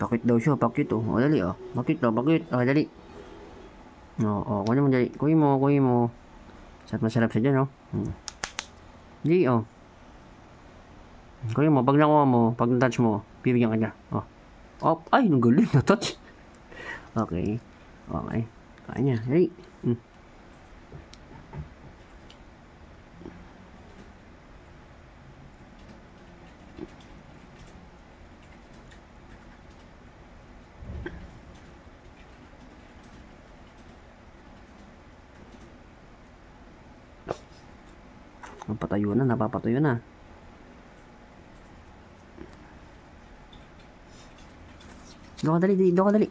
Pakit daw siya, pakit oh. O, dali oh. Pakit daw, pakit. O, dali. O, kunin mo dali. Kunin mo. Masarap siya dyan oh. Dali oh. Kunin mo, pag nakuha mo, pag na-touch mo, bibigyan ka niya. Oh. Oh, ay, nung galing na-touch. Okay. Kain niya. Dali. Napapatayo na. Doon ka dali.